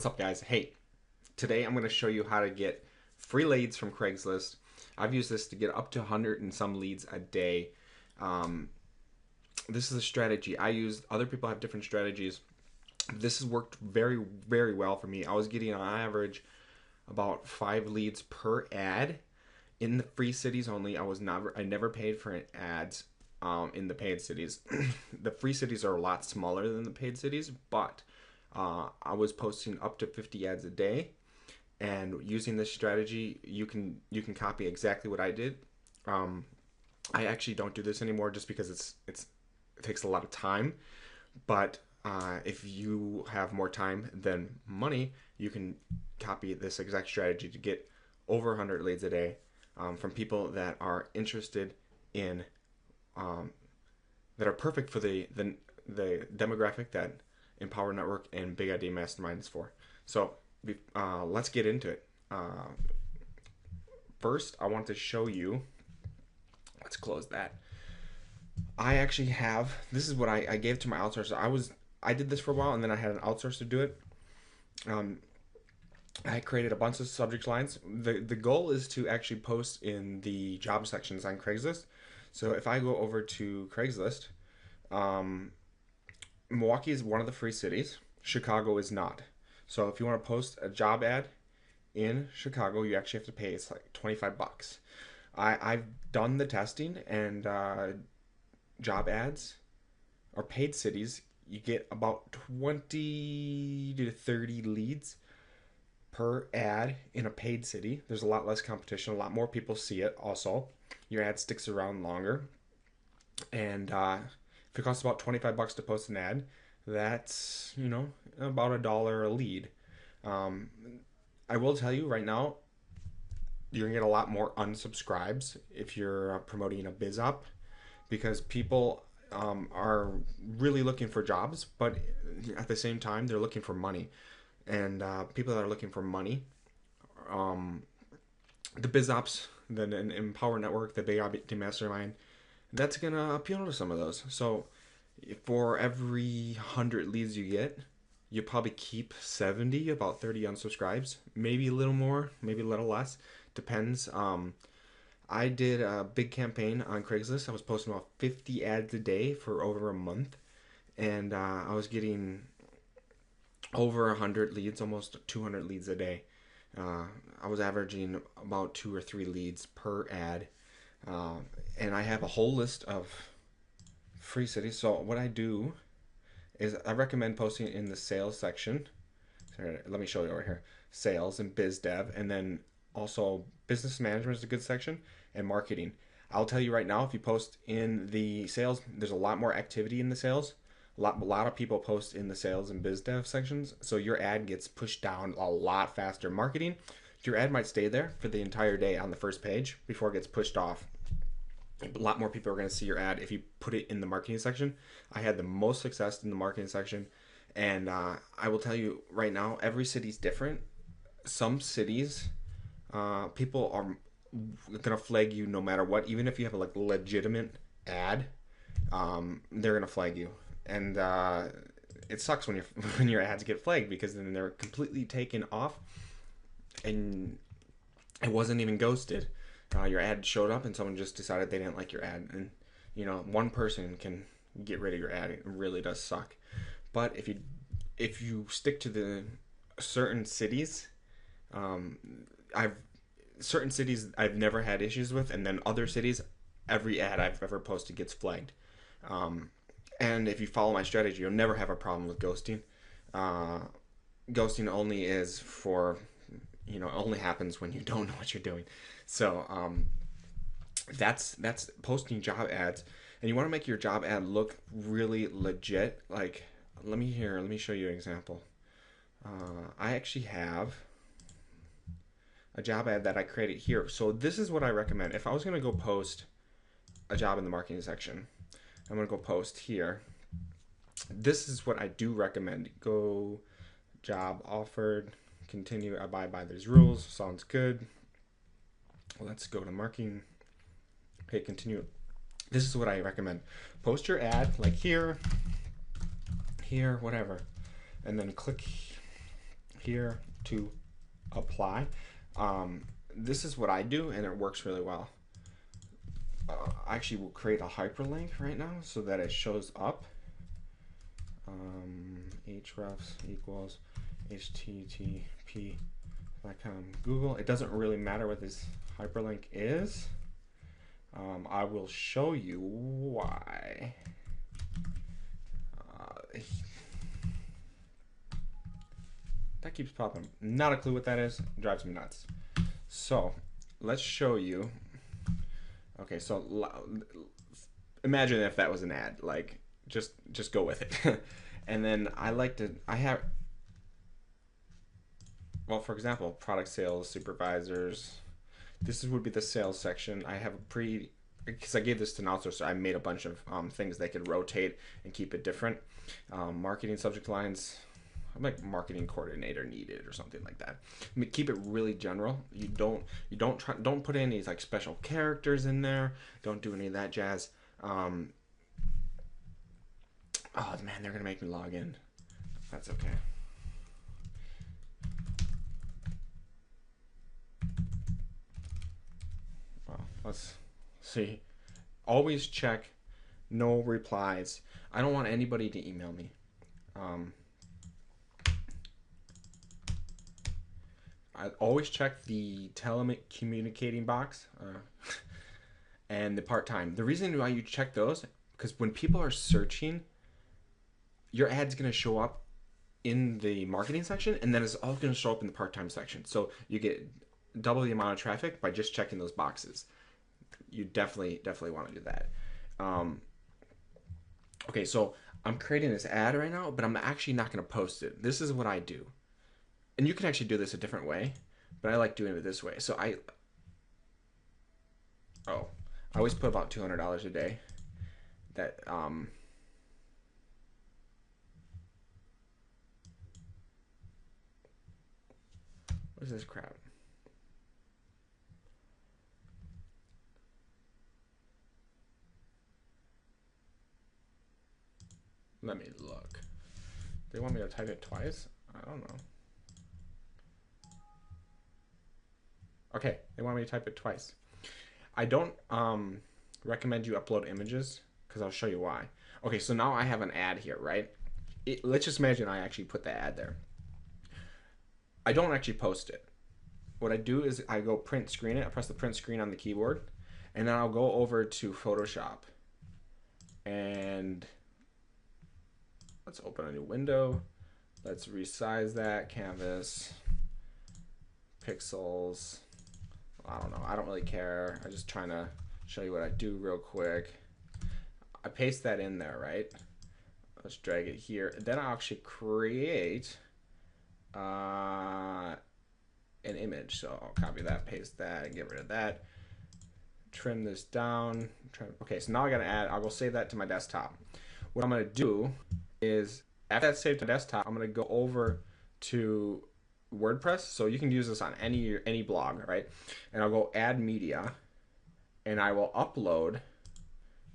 What's up, guys? Hey, today I'm going to show you how to get free leads from Craigslist. I've used this to get up to 100 and some leads a day. Um, this is a strategy I use. Other people have different strategies. This has worked very, very well for me. I was getting on average about 5 leads per ad in the free cities only. I never paid for ads in the paid cities. The free cities are a lot smaller than the paid cities, but I was posting up to 50 ads a day, and using this strategy, you can copy exactly what I did. I actually don't do this anymore just because it takes a lot of time. But if you have more time than money, you can copy this exact strategy to get over 100 leads a day from people that are interested in that are perfect for the demographic that Empower Network and Big Idea Mastermind is for. So let's get into it. First, I want to show you. Let's close that. I actually have. This is what I gave to my outsourcer. I did this for a while, and then I had an outsourcer do it. I created a bunch of subject lines. The goal is to actually post in the job sections on Craigslist. So if I go over to Craigslist, Milwaukee is one of the free cities. Chicago is not. So if you want to post a job ad in Chicago, you actually have to pay. It's like $25. I've done the testing, and job ads or paid cities, you get about 20 to 30 leads per ad in a paid city. There's a lot less competition. A lot more people see it also. Your ad sticks around longer. And if it costs about $25 to post an ad, that's, about $1 a lead. I will tell you right now, you're going to get a lot more unsubscribes if you're promoting a biz up, because people are really looking for jobs, but at the same time, they're looking for money. And people that are looking for money, the biz ops, the Empower Network, the Big Idea Mastermind, that's going to appeal to some of those. So for every 100 leads you get, you probably keep 70, about 30 unsubscribes, maybe a little more, maybe a little less, depends. I did a big campaign on Craigslist. I was posting about 50 ads a day for over a month, and I was getting over 100 leads, almost 200 leads a day. I was averaging about 2 or 3 leads per ad, and I have a whole list of free cities. So what I do is I recommend posting in the sales section. Let me show you over here. Sales and biz dev, and then also business management is a good section, and marketing. I'll tell you right now, if you post in the sales, there's a lot more activity in the sales. A lot of people post in the sales and biz dev sections, so your ad gets pushed down a lot faster. Marketing, your ad might stay there for the entire day on the first page before it gets pushed off. A lot more people are going to see your ad if you put it in the marketing section. I had the most success in the marketing section, and I will tell you right now, every city's different. Some cities, people are going to flag you no matter what. Even if you have a legitimate ad, they're going to flag you. And it sucks when when your ads get flagged, because then they're completely taken off, and it wasn't even ghosted. Your ad showed up, and someone just decided they didn't like your ad, and one person can get rid of your ad. It really does suck. But if you stick to the certain cities, I've never had issues with, and then other cities, every ad I've ever posted gets flagged. And if you follow my strategy, you'll never have a problem with ghosting. Ghosting only is for, only happens when you don't know what you're doing. So that's posting job ads, and you want to make your job ad look really legit. Like, let me show you an example. I actually have a job ad that I created here. So this is what I recommend. If I was going to go post a job in the marketing section, I'm going to go post here. This is what I do recommend. Go job offered, continue, abide by these rules. Sounds good. Let's go to marketing. Okay, continue. This is what I recommend. Post your ad like here, whatever. And then click here to apply. This is what I do, and it works really well. I actually will create a hyperlink right now so that it shows up. Hrefs equals http.com Google. It doesn't really matter what this hyperlink is. I will show you why. That keeps popping. Not a clue what that is. It drives me nuts. So let's show you. Okay, so imagine if that was an ad. Like, just go with it. And then well, for example, product sales supervisors. This would be the sales section. I have because I gave this to an outsourcer, I made a bunch of things they could rotate and keep it different. Marketing subject lines. I'm like marketing coordinator needed or something like that. I mean, keep it really general. You don't put any like special characters in there. Don't do any of that jazz. Oh man, they're gonna make me log in. That's okay. Well, let's see. Always check no replies. I don't want anybody to email me. I always check the telecommunicating box and the part-time. The reason why you check those, because when people are searching, your ad's going to show up in the marketing section, and then it's all going to show up in the part-time section. So you get double the amount of traffic by just checking those boxes. You definitely want to do that. Okay, so I'm creating this ad right now, but I'm actually not going to post it. This is what I do. And you can actually do this a different way, but I like doing it this way. So I always put about $200 a day. That what is this crap? Let me look. They want me to type it twice? I don't know. Okay, they want me to type it twice. I don't recommend you upload images because I'll show you why. Okay, so now I have an ad here, right? Let's just imagine I actually put the ad there. I don't actually post it. What I do is I go print screen it. I press the print screen on the keyboard, and then I'll go over to Photoshop. And let's open a new window. Let's resize that canvas, pixels. I don't know. I don't really care. I'm just trying to show you what I do real quick. I paste that in there, right? Let's drag it here. Then I'll actually create an image. So I'll copy that, paste that, and get rid of that. Trim this down. Okay, so now I got an ad. I'll go save that to my desktop. What I'm going to do is, after that's saved to desktop, I'm going to go over to WordPress. So you can use this on any blog, right? And I'll go add media, and I will upload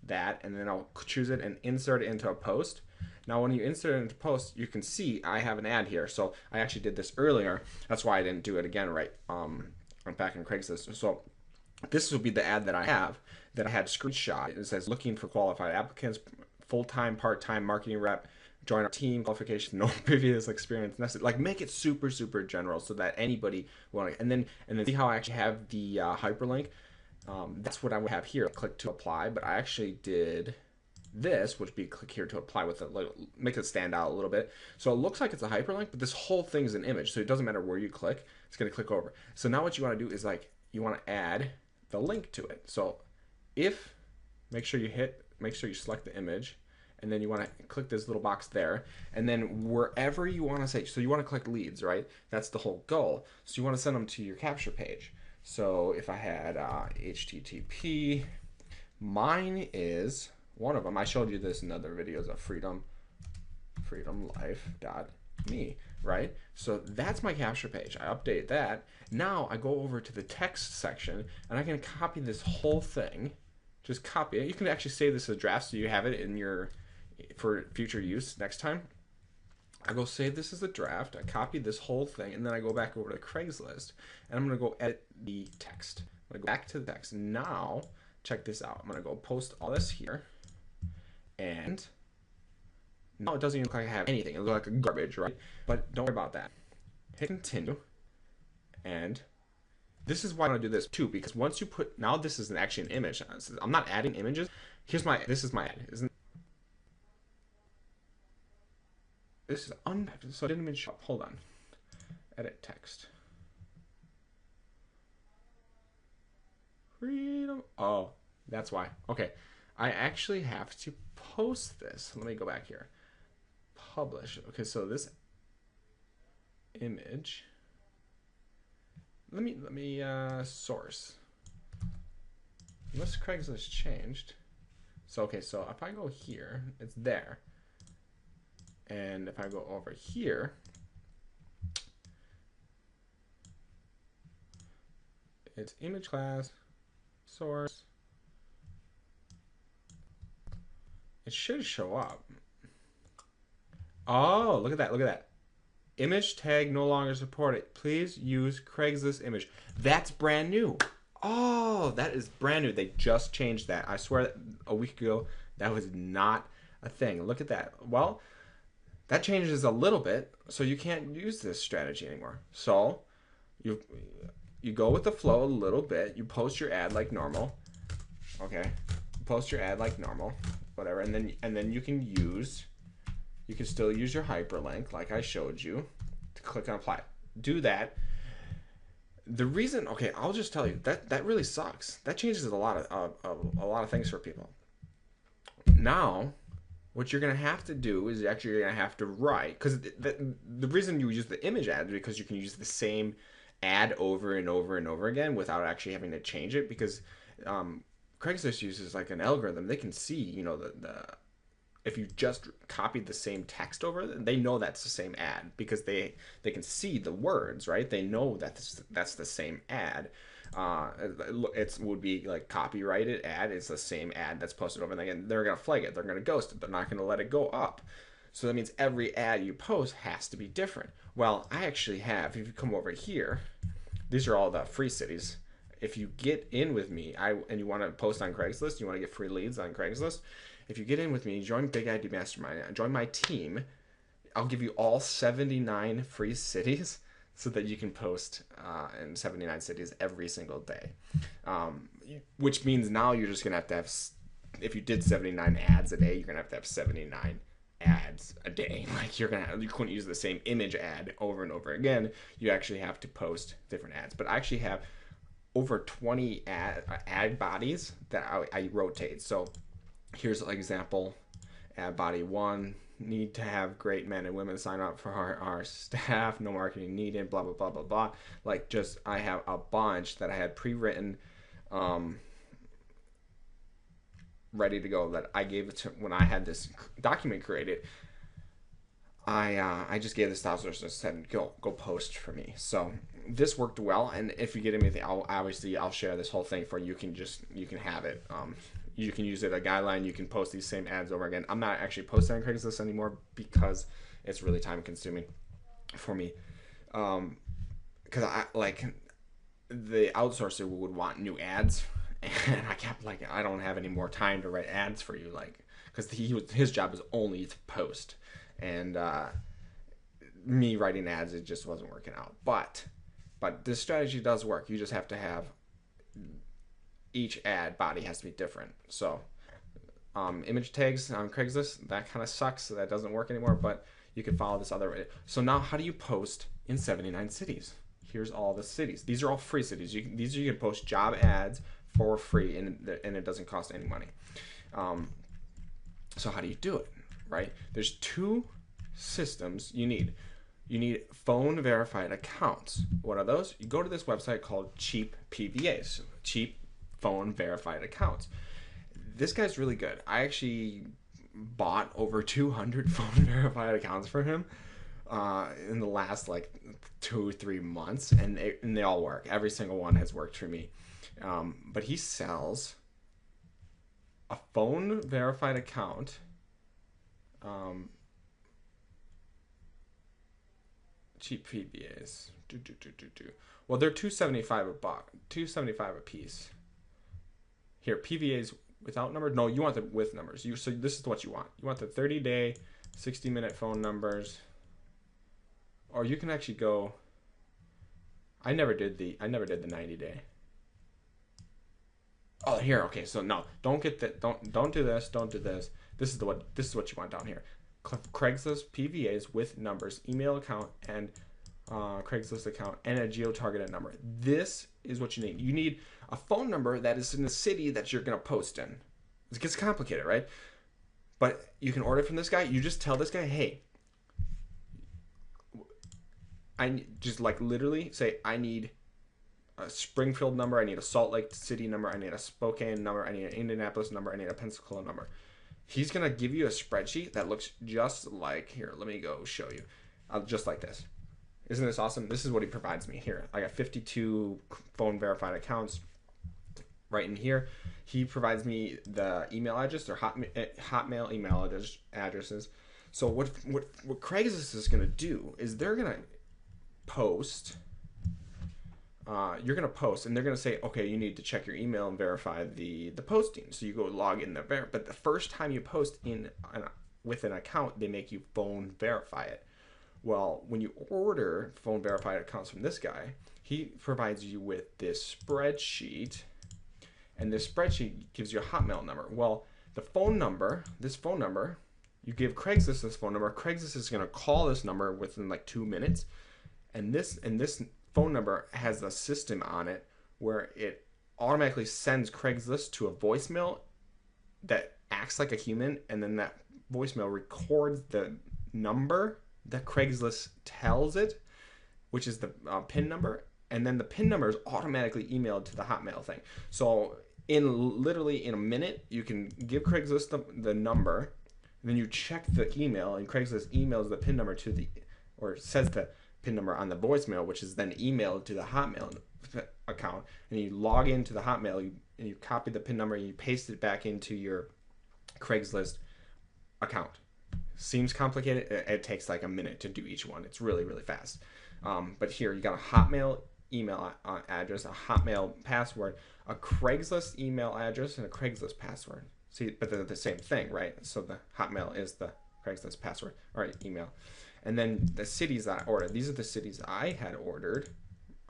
that, and then I'll choose it and insert it into a post. Now when you insert it into post, you can see I have an ad here. So I actually did this earlier. That's why I didn't do it again, right? I'm back in Craigslist. So this will be the ad that I have, that I had screenshot. It says looking for qualified applicants, full-time, part-time marketing rep, join our team, qualification, no previous experience necessary. Like, make it super general so that anybody will. And then see how I actually have the hyperlink. That's what I would have here. Click to apply, but I actually did this, which would be click here to apply with it, make it stand out a little bit. So it looks like it's a hyperlink, but this whole thing is an image, so it doesn't matter where you click, it's going to click over. So now what you want to do is, like, you want to add the link to it. So make sure you select the image, and then you want to click this little box there, and then wherever you want to say, so you want to click leads, right? That's the whole goal. So you want to send them to your capture page. So if I had HTTP, mine is one of them. I showed you this in other videos of freedomlife.me, right? So that's my capture page. I update that. Now I go over to the text section, and I can copy this whole thing. Just copy it. You can actually save this as a draft so you have it in your for future use next time. I go save this as a draft. I copy this whole thing, and then I go back over to Craigslist, and I'm gonna go edit the text. I'm gonna go back to the text. Now, check this out. I'm gonna go post all this here, and now it doesn't even look like I have anything. It looks like garbage, right? But don't worry about that. Hit continue, and this is why I want to do this too, because once you put, now this is actually an image. I'm not adding images. This is my ad. Isn't this is so it didn't even show up. Hold on. Edit text. Freedom. Oh, that's why. Okay. I actually have to post this. Let me go back here. Publish. Okay, so this image. Let me source. Unless Craigslist changed. So okay, so if I go here, it's there. And if I go over here, it's image class, source. It should show up. Oh, look at that, look at that. Image tag no longer supported. Please use Craigslist image. That's brand new. Oh, that is brand new. They just changed that. I swear a week ago, that was not a thing. Look at that. Well, that changes a little bit, so you can't use this strategy anymore. So you go with the flow a little bit. You post your ad like normal. Okay, post your ad like normal, whatever, and then you can still use your hyperlink like I showed you to click on apply. Do that. The reason, okay, I'll just tell you that really sucks. That changes a lot of things for people. Now, what you're gonna have to do is actually you're gonna have to write, because the reason you use the image ad is because you can use the same ad over and over and over again without actually having to change it, because Craigslist uses like an algorithm. They can see, you know, the if you just copied the same text over, they know that's the same ad because they can see the words, right? They know that's the same ad. It would be like copyrighted ad. It's the same ad that's posted over and again. They're gonna flag it. They're gonna ghost it. They're not gonna let it go up. So that means every ad you post has to be different. Well, I actually have. If you come over here, these are all the free cities. If you get in with me, and you want to post on Craigslist, you want to get free leads on Craigslist. If you get in with me, join Big ID Mastermind, join my team. I'll give you all 79 free cities so that you can post in 79 cities every single day. Which means now you're just going to have, if you did 79 ads a day, you're going to have 79 ads a day. Like you couldn't use the same image ad over and over again. You actually have to post different ads. But I actually have over 20 ad bodies that I rotate. So here's an example. Ad body 1, need to have great men and women sign up for our staff, no marketing needed, blah, blah, blah, blah, blah. Like just, I have a bunch that I had pre-written, ready to go that I gave it to, when I had this document created, I just gave the style source and said, go post for me. So this worked well. And if you get anything, I'll share this whole thing for you. You can have it. You can use it a guideline. You can post these same ads over again. I'm not actually posting on Craigslist anymore because it's really time consuming for me. Because I like the outsourcer would want new ads, and I kept like, I don't have any more time to write ads for you, like, because his job is only to post, and me writing ads, it just wasn't working out. But this strategy does work. You just have to have each ad body has to be different. So image tags on Craigslist, that kind of sucks. So that doesn't work anymore, but you can follow this other way. So now how do you post in 79 cities? Here's all the cities. These are all free cities. You can post job ads for free, and it doesn't cost any money. So how do you do it, right? There's two systems you need. You need phone verified accounts. What are those? You go to this website called Cheap PVAs, Cheap Phone Verified Accounts. This guy's really good. I actually bought over 200 phone verified accounts for him in the last like 2-3 months, and they all work. Every single one has worked for me. But he sells a phone verified account cheap PVAs. Well, they're $275 $275 a piece. Here, PVAs without numbers. No, you want the with numbers. So this is what you want. You want the 30-day, 60-minute phone numbers. Or you can actually go. I never did the 90-day. Oh, here. Okay, so no, don't get that. Don't do this. Don't do this. This is what you want down here. Craigslist PVAs with numbers, email account, and Craigslist account, and a geo-targeted number. This is what you need. You need a phone number that is in the city that you're going to post in. It gets complicated, right? But you can order from this guy. You just tell this guy, hey, I just like literally say, I need a Springfield number, I need a Salt Lake City number, I need a Spokane number, I need an Indianapolis number, I need a Pensacola number. He's going to give you a spreadsheet that looks just like, here, let me go show you. Just like this. Isn't this awesome? This is what he provides me here. I got 52 phone verified accounts right in here. He provides me the email address, or Hotmail email addresses. So what Craigslist is going to do is they're going to post. You're going to post, and they're going to say, okay, you need to check your email and verify the posting. So you go log in there. But the first time you post with an account, they make you phone verify it. Well, when you order phone verified accounts from this guy, he provides you with this spreadsheet, and this spreadsheet gives you a Hotmail number. Well, this phone number, you give Craigslist this phone number. Craigslist is going to call this number within like 2 minutes, and this phone number has a system on it where it automatically sends Craigslist to a voicemail that acts like a human, and then that voicemail records the number that Craigslist tells it, which is the PIN number, and then the PIN number is automatically emailed to the Hotmail thing. So literally in a minute, you can give Craigslist the number, and then you check the email, and Craigslist emails the PIN number or says the PIN number on the voicemail, which is then emailed to the Hotmail account, and you log into the Hotmail, and you copy the PIN number, and you paste it back into your Craigslist account. Seems complicated. It takes like a minute to do each one. It's really, really fast. But here you got a Hotmail email address, a Hotmail password, a Craigslist email address, and a Craigslist password. See, but they're the same thing, right? So the Hotmail is the Craigslist password or email. And then the cities that I ordered. These are the cities I had ordered.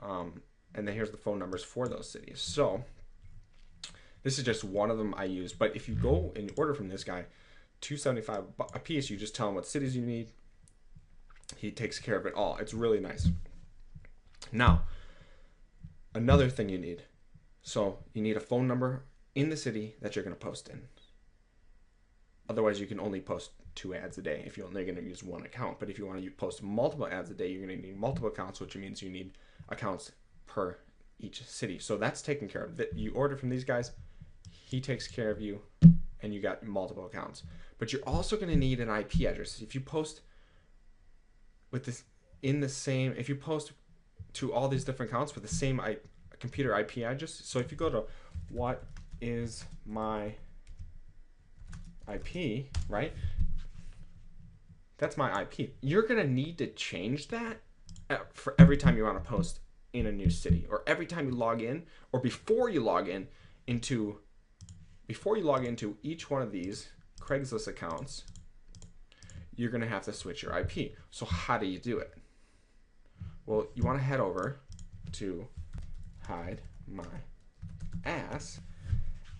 And then here's the phone numbers for those cities. So this is just one of them I used. But if you go and order from this guy, $275 a piece, you just tell him what cities you need. He takes care of it all. It's really nice. Now, another thing you need. So you need a phone number in the city that you're going to post in. Otherwise, you can only post 2 ads a day if you're only going to use one account. But if you want to post multiple ads a day, you're going to need multiple accounts, which means you need accounts per each city. So that's taken care of. You order from these guys, he takes care of you, and you got multiple accounts. But you're also going to need an IP address. If you post with this if you post to all these different accounts with the same computer IP address. So if you go to what is my IP, right? That's my IP. You're going to need to change that for every time you want to post in a new city, or every time you log in, or before you log into each one of these Craigslist accounts, you're going to have to switch your IP. So how do you do it? Well, you want to head over to Hide My Ass,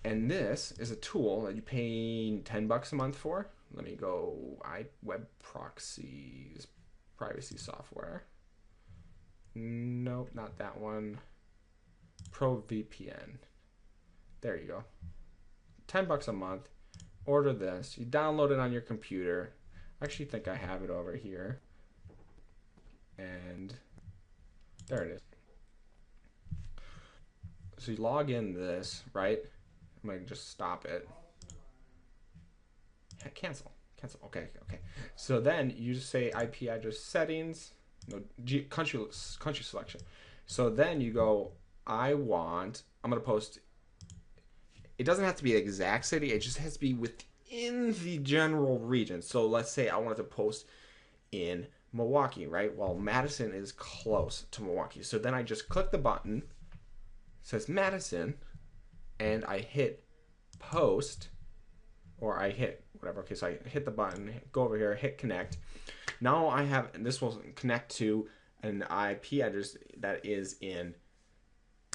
and this is a tool that you pay $10 a month for. Let me go web proxies, privacy software. Nope, not that one. Pro VPN. There you go. $10 a month. Order this. You download it on your computer. I actually think I have it over here. And there it is. So you log in this, right? I'm going to just stop it. Cancel. Okay. So then you just say IP address settings, country selection. So then you go, I'm going to post. It doesn't have to be the exact city. It just has to be within the general region. So let's say I wanted to post in Milwaukee, right? Well, Madison is close to Milwaukee. So then I just click the button, says Madison, and I hit post, or I hit whatever. Okay, so I hit the button, go over here, hit connect. Now I have, and this will connect to an IP address that is in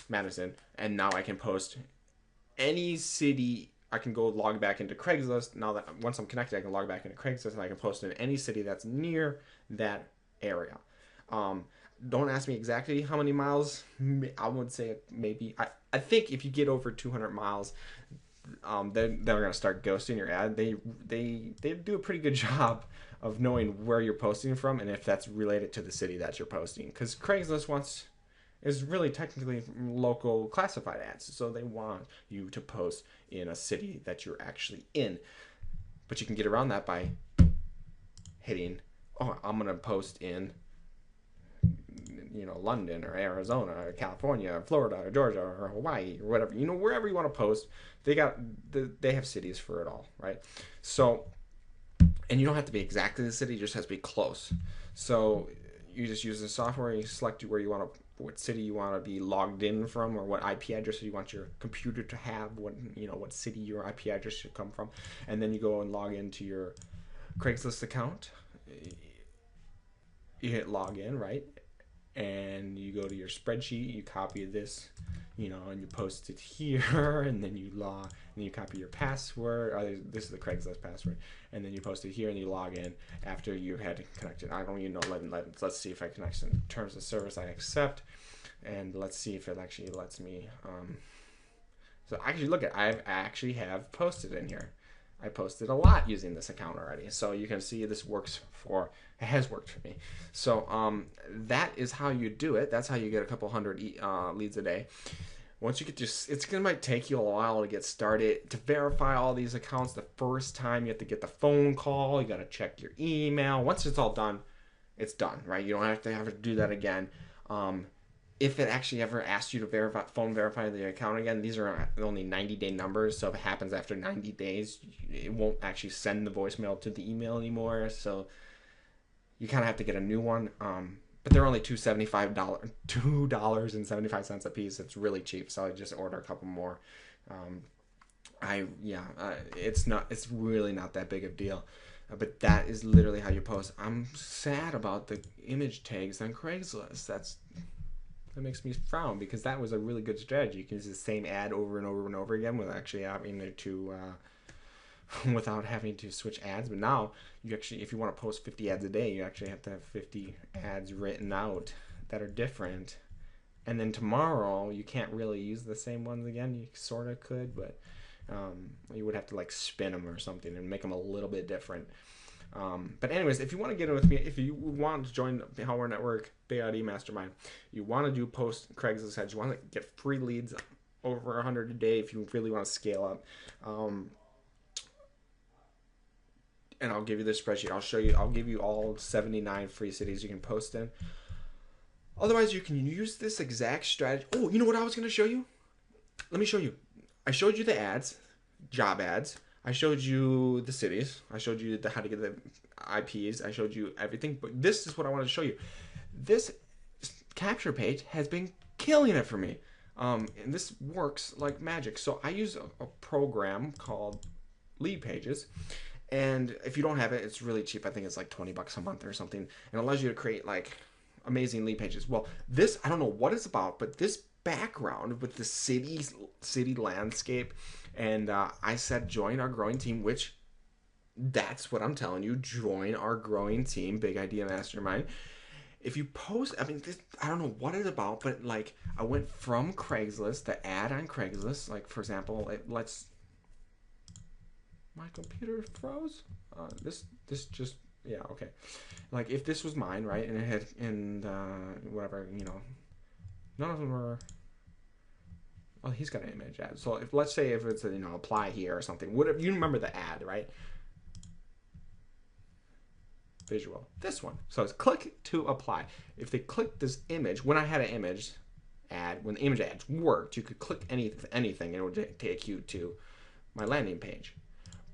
Madison, and now I can post any city. I can go log back into Craigslist. Now that once I'm connected, I can log back into Craigslist and I can post in any city that's near that area. Don't ask me exactly how many miles. I would say maybe. I think if you get over 200 miles, they're gonna start ghosting your ad. They do a pretty good job of knowing where you're posting from and if that's related to the city that you're posting. Because Craigslist is really technically local classified ads, so they want you to post in a city that you're actually in. But you can get around that by hitting, oh, I'm gonna post in, London or Arizona or California or Florida or Georgia or Hawaii or whatever, wherever you want to post. They have cities for it all, right? So, and you don't have to be exactly the city, you just have to be close. So you just use the software, you select where you want to, what city you want to be logged in from, or what IP address you want your computer to have, what city your IP address should come from, and then you go and log into your Craigslist account. You hit login, right? And you go to your spreadsheet, you copy this, and you post it here, and then you copy your password. This is the Craigslist password, and then you post it here, and you log in after you had connected. I don't even know. Let's see if I connect in terms of service. I accept, and let's see if it actually lets me. So actually, look at I actually have posted in here. I posted a lot using this account already, so you can see this it has worked for me. So that is how you do it. That's how you get a couple hundred leads a day. Once you get might take you a while to get started. To verify all these accounts the first time, you have to get the phone call. You got to check your email. Once it's all done, it's done, right? You don't have to do that again. If it actually ever asks you to phone verify the account again, these are only 90-day numbers. So if it happens after 90 days, it won't actually send the voicemail to the email anymore. So you kind of have to get a new one. But they're only $2.75 a piece. It's really cheap. So I just order a couple more. It's really not that big of a deal. But that is literally how you post. I'm sad about the image tags on Craigslist. That makes me frown, because that was a really good strategy. You can use the same ad over and over and over again without having to switch ads. But now you actually, if you want to post 50 ads a day, you actually have to have 50 ads written out that are different. And then tomorrow you can't really use the same ones again. You sort of could, but you would have to spin them or something and make them a little bit different. But anyways, if you want to get in with me, if you want to join the Power Network Big ID Mastermind, you want to do post Craigslist ads, you want to get free leads over 100 a day if you really want to scale up. And I'll give you the spreadsheet. I'll give you all 79 free cities you can post in. Otherwise, you can use this exact strategy. Oh, you know what I was going to show you? Let me show you. I showed you the ads, job ads. I showed you the cities. I showed you how to get the IPs. I showed you everything. But this is what I wanted to show you. This capture page has been killing it for me. And this works like magic. So I use a program called Leadpages. And if you don't have it, it's really cheap. I think it's like $20 a month or something. And it allows you to create amazing lead pages. Well, this, I don't know what it's about, but this background with the city landscape, and I said join our growing team, which that's what I'm telling you. Join our growing team, Big Idea Mastermind. If you post, I don't know what it's about, but I went from Craigslist, the ad on Craigslist, for example, my computer froze. This just, yeah, okay. If this was mine, right, and it had, and whatever, none of them are. Oh, he's got an image ad. So let's say if it's apply here or something. Whatever, you remember the ad, right? Visual. This one. So it's click to apply. If they click this image, when I had an image ad, when the image ads worked, you could click anything and it would take you to my landing page.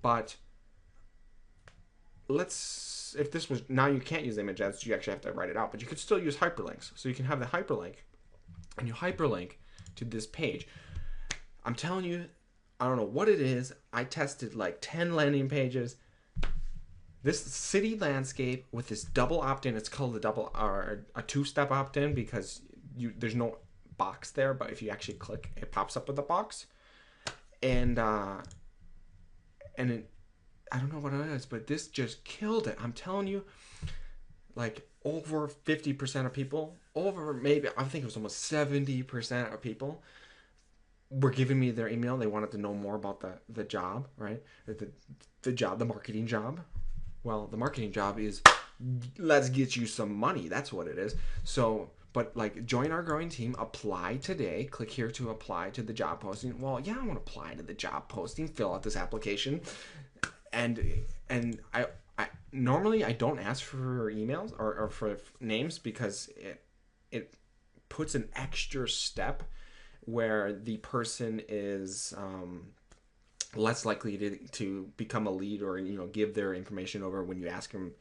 But if this was, now you can't use image ads, you actually have to write it out, but you could still use hyperlinks. So you can have the hyperlink, and you hyperlink to this page. I'm telling you, I don't know what it is. I tested like 10 landing pages. This city landscape with this double opt-in, it's called the double, or a two-step opt-in, because there's no box there, but if you actually click, it pops up with a box. And it, I don't know what it is, but this just killed it. I'm telling you, like over 50% of people, maybe, I think it was almost 70% of people were giving me their email. They wanted to know more about the job, right? The job, the marketing job. Well, the marketing job is, let's get you some money. That's what it is. So, but like, join our growing team, apply today, click here to apply to the job posting. Well, yeah, I want to apply to the job posting, fill out this application. And I normally I don't ask for emails or for names, because it puts an extra step where the person is less likely to become a lead, or give their information over when you ask them.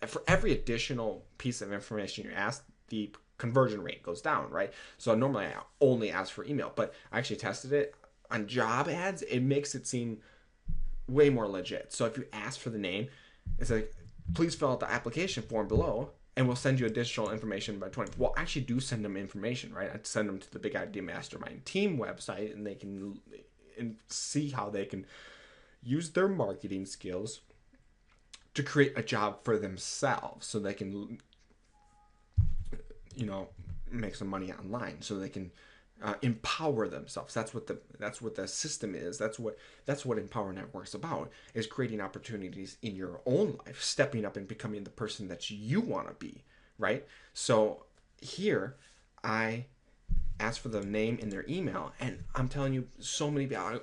For every additional piece of information you ask, the conversion rate goes down, right? So normally I only ask for email, but I actually tested it on job ads. It makes it seem way more legit. So if you ask for the name, it's like, please fill out the application form below, and we'll send you additional information by 20. Well, I actually do send them information, right? I send them to the Big Idea Mastermind team website, and they can see how they can use their marketing skills to create a job for themselves, so they can, make some money online, so they can empower themselves. That's what the system is. That's what Empower Network's about, is creating opportunities in your own life, stepping up and becoming the person that you want to be, right? So here, I asked for the name in their email, and I'm telling you, so many people,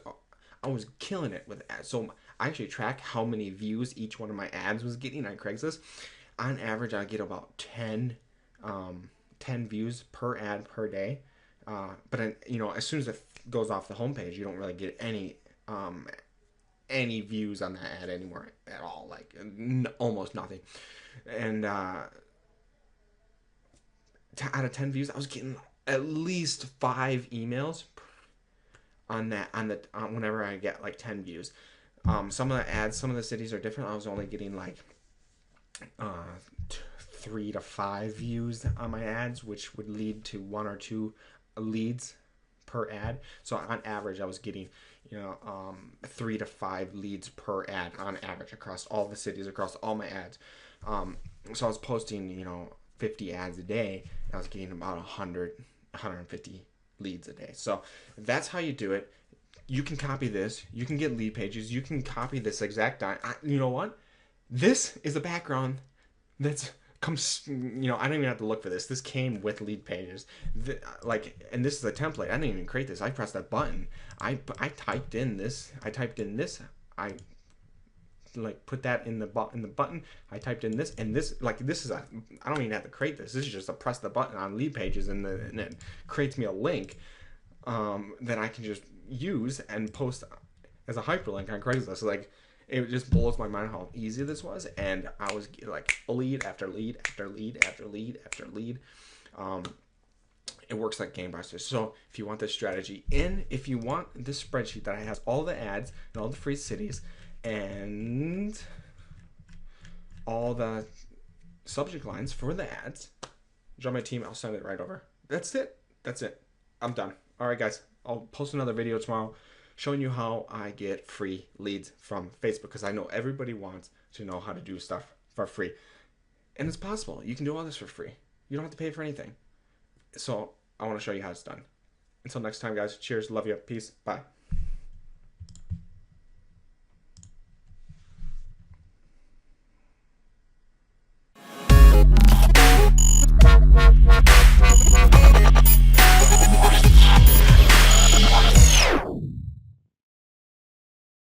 I was killing it with ads. So I actually track how many views each one of my ads was getting on Craigslist. On average, I get about 10 views per ad per day. But as soon as it goes off the homepage, you don't really get any views on that ad anymore at all, like almost nothing. And out of 10 views, I was getting at least 5 emails on that whenever I get like 10 views. Some of the ads, some of the cities are different. I was only getting like 3 to 5 views on my ads, which would lead to 1 or 2 leads per ad. So on average, I was getting 3 to 5 leads per ad on average across all the cities, across all my ads. So I was posting 50 ads a day, and I was getting about 150 leads a day. So that's how you do it. You can copy this. You can get Leadpages. You can copy this exact. You know what? This is a background that's comes. I don't even have to look for this. This came with Leadpages. And this is a template. I didn't even create this. I pressed that button. I typed in this. I put that in the button. I typed in this, and this is I don't even have to create this. This is just a press the button on Leadpages, and it creates me a link that I can just use and post as a hyperlink on Craigslist. So, it just blows my mind how easy this was, and I was like lead after lead after lead after lead after lead. It works like gangbusters. So if you want this strategy, and if you want this spreadsheet that has all the ads and all the free cities and all the subject lines for the ads, join my team. I'll send it right over. That's it. I'm done. All right, guys. I'll post another video tomorrow showing you how I get free leads from Facebook, because I know everybody wants to know how to do stuff for free. And it's possible. You can do all this for free. You don't have to pay for anything. So I want to show you how it's done. Until next time, guys. Cheers. Love you. Peace. Bye.